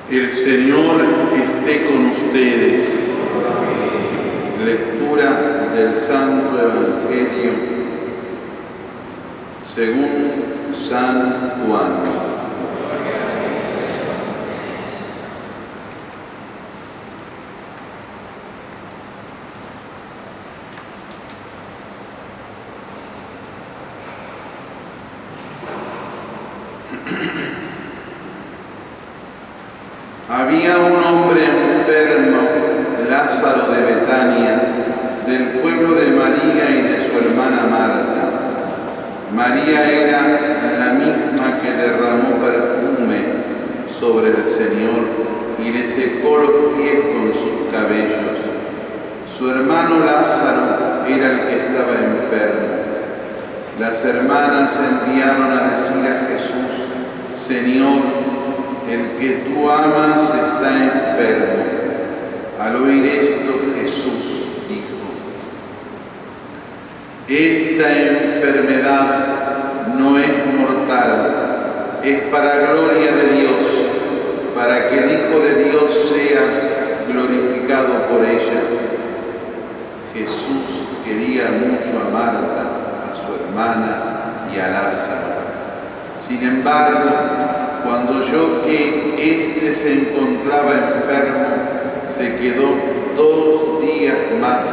El Señor esté con ustedes. Lectura del Santo Evangelio según San Juan. Había un hombre enfermo, Lázaro de Betania, del pueblo de María y de su hermana Marta. María era la misma que derramó perfume sobre el Señor y le secó los pies con sus cabellos. Su hermano Lázaro era el que estaba enfermo. Las hermanas enviaron a decir a Jesús: Señor, el que tú amas está enfermo. Al oír esto, Jesús dijo: esta enfermedad no es mortal, es para gloria de Dios, para que el Hijo de Dios sea glorificado por ella. Jesús quería mucho a Marta, a su hermana y a Lázaro. Sin embargo, cuando oyó que éste se encontraba enfermo, se quedó 2 días más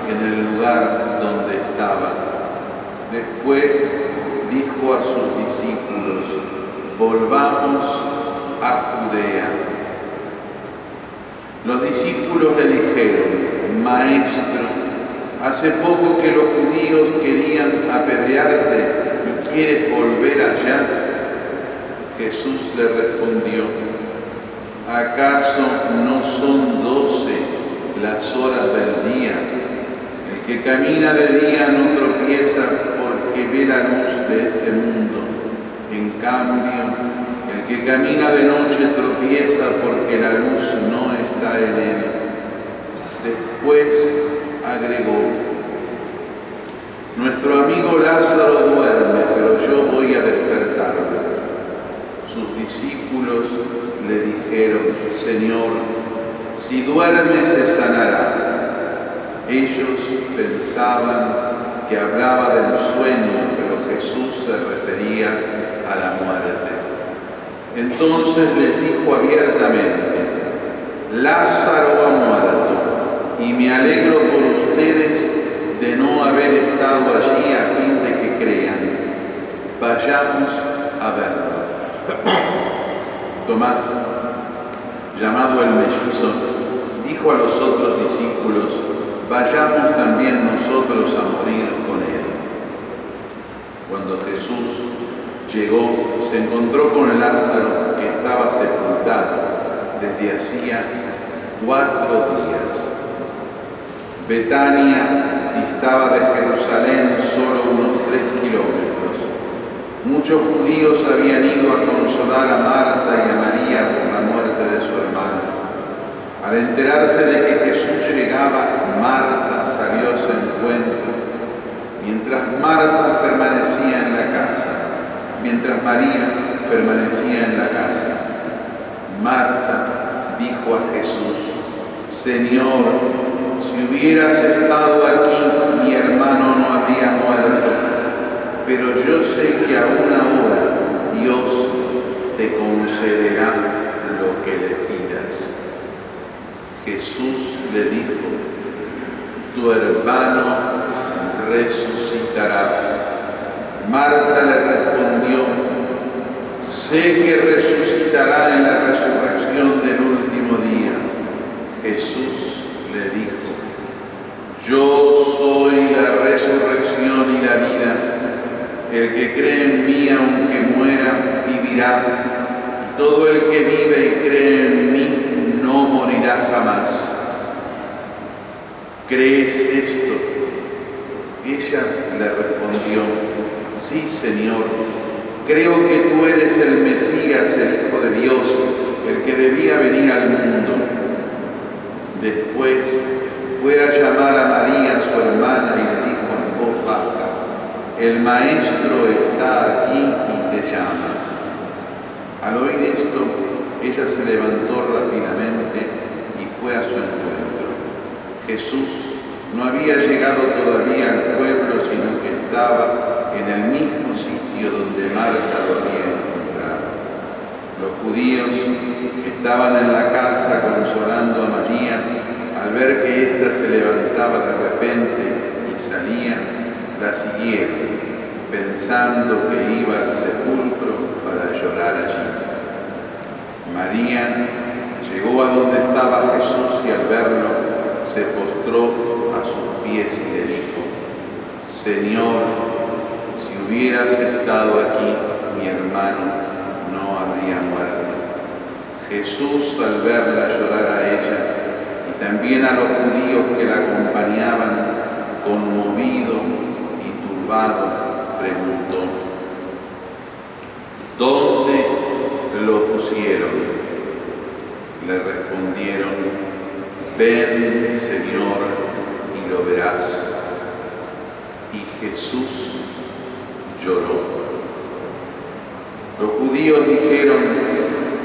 en el lugar donde estaba. Después dijo a sus discípulos: volvamos a Judea. Los discípulos le dijeron: Maestro, hace poco que los judíos querían apedrearte y quieres volver allá. Jesús le respondió: ¿acaso no son 12 las horas del día? El que camina de día no tropieza porque ve la luz de este mundo. En cambio, el que camina de noche tropieza porque la luz no está en él. Después agregó: nuestro amigo Lázaro duerme, pero yo voy a despertarlo. Sus discípulos le dijeron: Señor, si duerme se sanará. Ellos pensaban que hablaba del sueño, pero Jesús se refería a la muerte. Entonces les dijo abiertamente: Lázaro ha muerto, y me alegro por ustedes de no haber estado allí a fin de que crean. Vayamos a verlo. Tomás, llamado el mellizo, dijo a los otros discípulos: vayamos también nosotros a morir con él. Cuando Jesús llegó, se encontró con Lázaro, que estaba sepultado desde hacía 4 días. Betania distaba de Jerusalén solo unos 3 kilómetros. Muchos judíos habían ido a consolar a Marta y a María por la muerte de su hermana. Al enterarse de que Jesús llegaba, Marta salió a su encuentro, mientras Marta permanecía en la casa, mientras María permanecía en la casa. Marta dijo a Jesús: Señor, si hubieras estado aquí, mi hermano no habría muerto. Pero yo sé que aún ahora Dios te concederá lo que le pidas. Jesús le dijo: tu hermano resucitará. Marta le respondió: sé que resucitará en la resurrección del último día. Jesús le dijo: yo soy la resurrección y la vida. El que cree en mí, aunque muera, vivirá. Y todo el que vive y cree en mí no morirá jamás. ¿Crees esto? Ella le respondió: sí, Señor. Creo que tú eres el Mesías, el Hijo de Dios, el que debía venir al mundo. Después fue a llamar a María, su hermana, y le dijo en voz baja: el Maestro está aquí y te llama. Al oír esto, ella se levantó Jesús no había llegado todavía al pueblo, sino que estaba en el mismo sitio donde Marta lo había encontrado. Los judíos que estaban en la casa consolando a María, al ver que ésta se levantaba de repente y salía, la siguieron, pensando que iba al sepulcro para llorar allí. María llegó a donde estaba Jesús y al verlo se postró a sus pies y le dijo: Señor, si hubieras estado aquí, mi hermano no habría muerto. Jesús, al verla llorar a ella y también a los judíos que la acompañaban, conmovido y turbado, preguntó: ¿Dónde lo pusieron? Le respondieron: Ven, Señor, y lo verás. Y Jesús lloró. Los judíos dijeron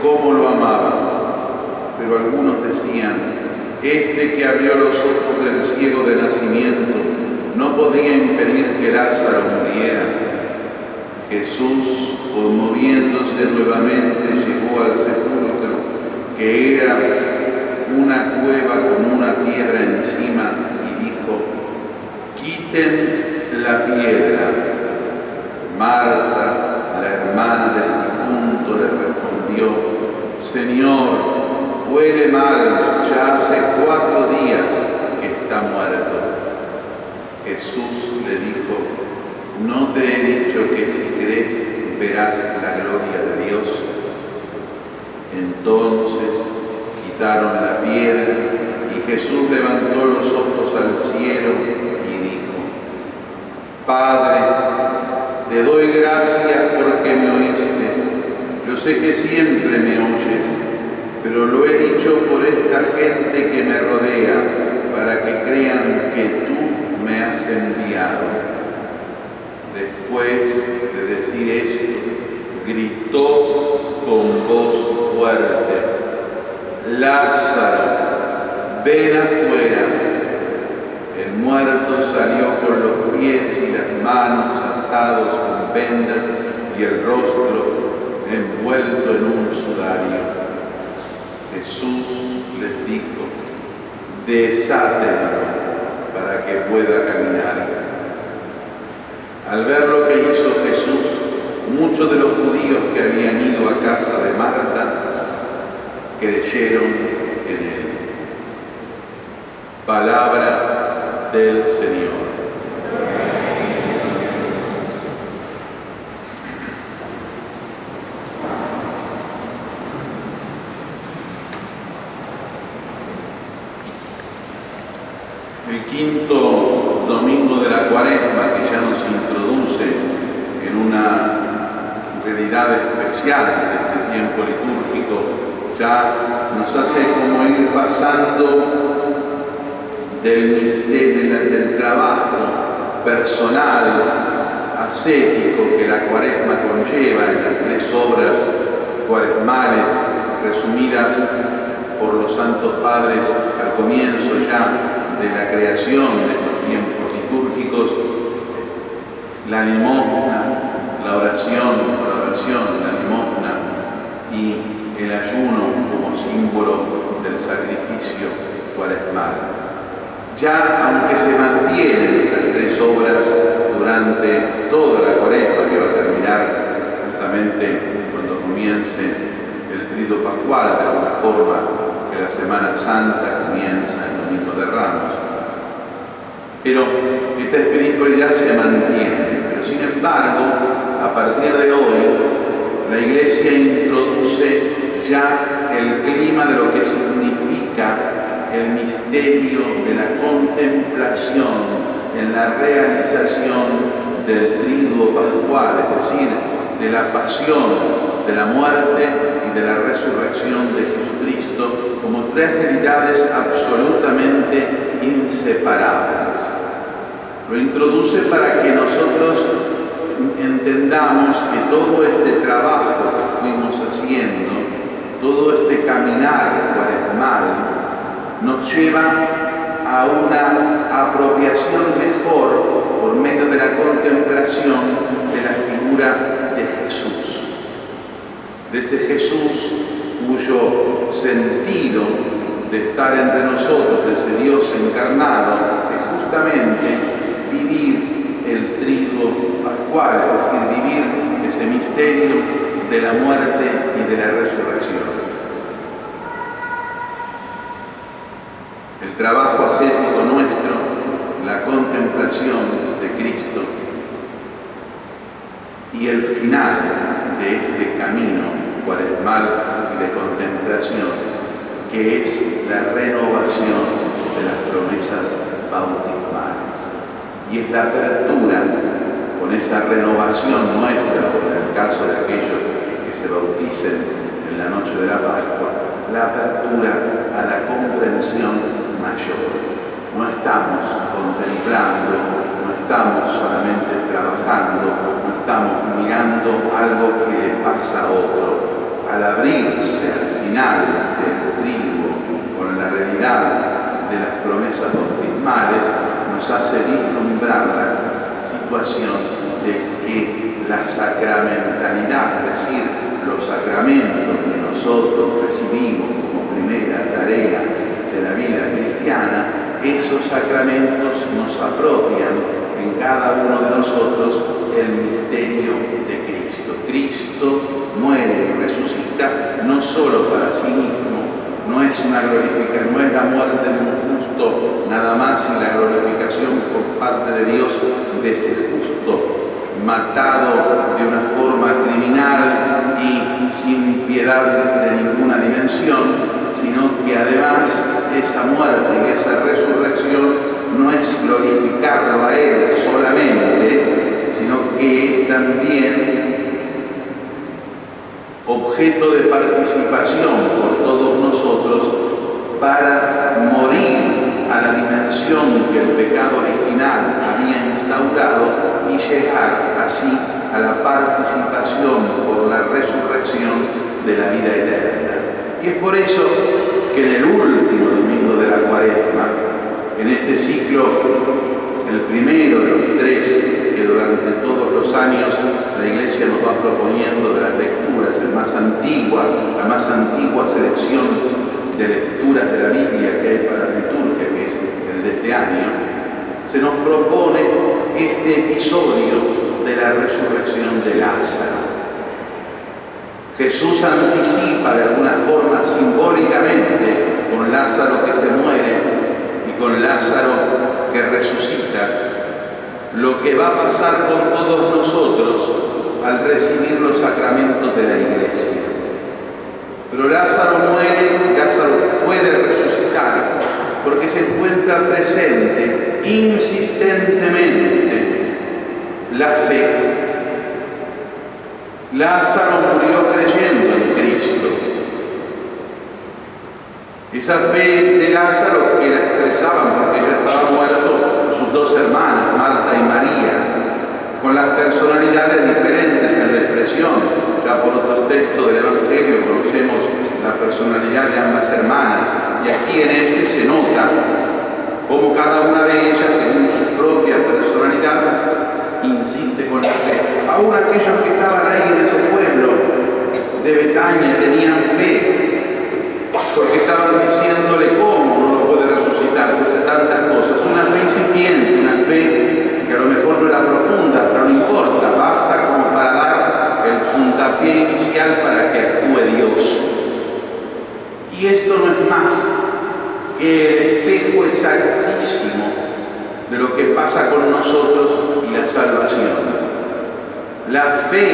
cómo lo amaban, pero algunos decían: este que abrió los ojos del ciego de nacimiento no podía impedir que Lázaro muriera. Jesús, conmoviéndose nuevamente, llegó al sepulcro, que era una cueva con una piedra encima, y dijo: quiten la piedra. Marta, la hermana del difunto, le respondió: Señor, huele mal, ya hace 4 días que está muerto. Jesús le dijo: ¿no te he dicho que si crees verás la gloria de Dios? Entonces quitaron la piedra y Jesús levantó los ojos al cielo y dijo: Padre, te doy gracias porque me oíste. Yo sé que siempre me oyes, pero lo he dicho por esta gente que me rodea, para que crean que tú me has enviado. Después de decir esto, gritó con voz fuerte: Lázaro, ven afuera. El muerto salió con los pies y las manos atados con vendas y el rostro envuelto en un sudario. Jesús les dijo: desátenlo para que pueda caminar. Al ver lo que hizo Jesús, muchos de los judíos que habían ido a casa de Marta creyeron en él. Palabra del Señor. El quinto domingo de la Cuaresma, que ya nos introduce en una realidad especial de este tiempo litúrgico, ya nos hace como ir pasando del trabajo personal, ascético que la Cuaresma conlleva en las 3 obras cuaresmales resumidas por los santos padres al comienzo ya de la creación de estos tiempos litúrgicos: la limosna, la oración, la limosna y el ayuno como símbolo del sacrificio cuaresmal. Ya, aunque se mantienen estas 3 obras durante toda la Cuaresma, que va a terminar justamente cuando comience el Trido Pascual, de alguna forma que la Semana Santa comienza el Domingo de Ramos. Pero esta espiritualidad se mantiene. Pero sin embargo, a partir de hoy, la Iglesia introduce ya el clima de lo que significa el misterio de la contemplación en la realización del Triduo Pascual, es decir, de la pasión, de la muerte y de la resurrección de Jesucristo, como 3 realidades absolutamente inseparables. Lo introduce para que nosotros entendamos que todo este trabajo que fuimos haciendo, todo este caminar cuaresmal, nos lleva a una apropiación mejor por medio de la contemplación de la figura de Jesús. De ese Jesús cuyo sentido de estar entre nosotros, de ese Dios encarnado, es justamente vivir el triduo pascual, es decir, vivir ese misterio de la muerte y de la resurrección. El trabajo ascético nuestro, la contemplación de Cristo y el final de este camino cuaresmal y de contemplación, que es la renovación de las promesas bautismales. Y es la apertura con esa renovación nuestra, o en el caso de aquellos que se bauticen en la noche de la Pascua, la apertura a la comprensión mayor. No estamos contemplando, no estamos solamente trabajando, no estamos mirando algo que le pasa a otro. Al abrirse al final del triduo con la realidad de las promesas bautismales, nos hace vislumbrar la situación de que la sacramentalidad, es decir, los sacramentos que nosotros recibimos como primera tarea de la vida cristiana, esos sacramentos nos apropian en cada uno de nosotros el misterio de Cristo. Cristo muere y resucita no solo para sí mismo, no es la muerte de un justo nada más, y la glorificación por parte de Dios de ese justo matado de una forma criminal y sin piedad de ninguna dimensión, sino que además esa muerte y esa resurrección no es glorificarlo a Él solamente, sino que es también objeto de participación por todos nosotros para morir a la dimensión que el pecado original había instaurado y llegar así a la participación por la resurrección de la vida eterna. Y es por eso que en el último domingo de la Cuaresma, en este ciclo, el primero de los tres que durante todos los años la Iglesia nos va proponiendo de las lecturas, la más antigua selección de lecturas de la Biblia que hay para la liturgia, que es el de este año, se nos propone este episodio de la resurrección de Lázaro. Jesús anticipa de alguna forma simbólicamente, con Lázaro que se muere y con Lázaro que resucita, lo que va a pasar con todos nosotros al recibir los sacramentos de la Iglesia. Pero Lázaro muere, Lázaro puede resucitar porque se encuentra presente insistentemente la fe. Lázaro murió creyendo en Cristo. Esa fe de Lázaro que la expresaban porque ya estaba muerto sus dos hermanas, Marta y María, con las personalidades diferentes en la expresión. Ya por otros textos del Evangelio conocemos la personalidad de ambas hermanas, y aquí en este se nota cómo cada una de ellas, según su propia personalidad, insiste con la fe. Aún aquellos que estaban ahí en ese pueblo de Betania tenían fe, porque estaban diciéndole cómo no lo puede resucitar, se hace tantas cosas. Una fe incipiente, una fe que a lo mejor no era profunda, pero no importa, basta como para dar el puntapié inicial para que actúe Dios. Y esto no es más que el espejo exactísimo de lo que pasa con nosotros y la salvación. La fe,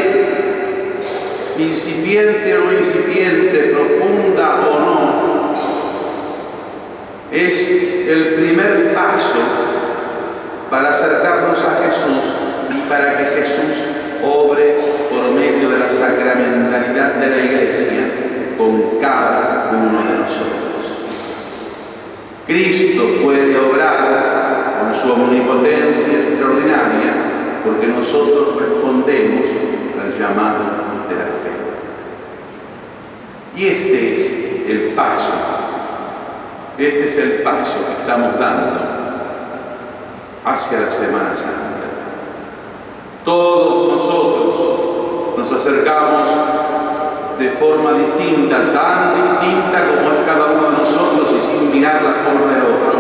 incipiente o no incipiente, profunda o no, es el primer paso para acercarnos a Jesús y para que Jesús obre por medio de la sacramentalidad de la Iglesia con cada uno de nosotros. Cristo puede obrar con su omnipotencia extraordinaria porque nosotros respondemos al llamado de la fe. Y este es el paso Este es el paso que estamos dando hacia la Semana Santa. Todos nosotros nos acercamos de forma distinta, tan distinta como es cada uno de nosotros y sin mirar la forma del otro.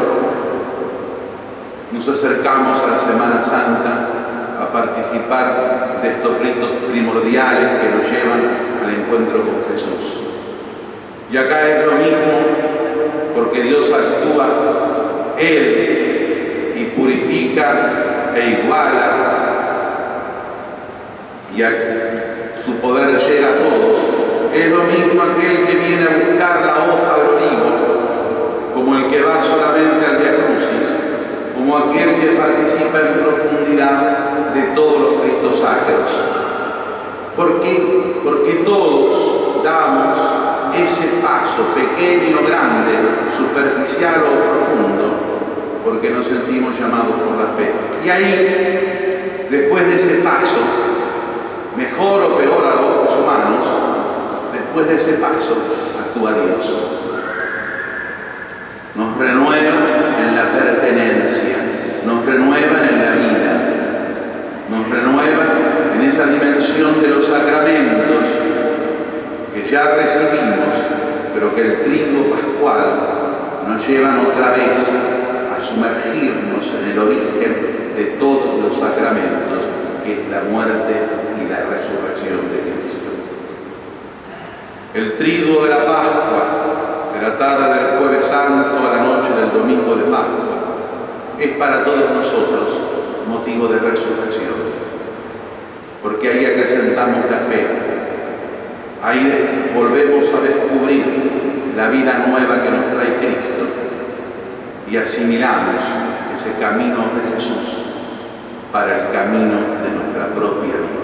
Nos acercamos a la Semana Santa a participar de estos ritos primordiales que nos llevan al encuentro con Jesús. Y acá es lo mismo, porque Dios actúa Él y purifica e iguala, y su poder llega a todos. Es lo mismo aquel que viene a buscar la hoja del olivo, como el que va solamente al Vía Crucis, como aquel que participa en profundidad de todos los ritos sacros. ¿Por qué? Porque todos damos ese paso, pequeño o grande, superficial o profundo, porque nos sentimos llamados por la fe. Y ahí, después de ese paso, mejor o peor a los ojos humanos, después de ese paso, actúa Dios. Nos renueva en la pertenencia, nos renueva en la vida, nos renueva en esa dimensión de los sacramentos que ya recibimos, pero que el triduo pascual nos llevan otra vez a sumergirnos en el origen de todos los sacramentos, que es la muerte y la resurrección de Cristo. El triduo de la Pascua, de la tarde del Jueves Santo a la noche del Domingo de Pascua, es para todos nosotros motivo de resurrección, porque ahí acrecentamos la fe, ahí volvemos a descubrir la vida nueva que nos trae Cristo y asimilamos ese camino de Jesús para el camino de nuestra propia vida.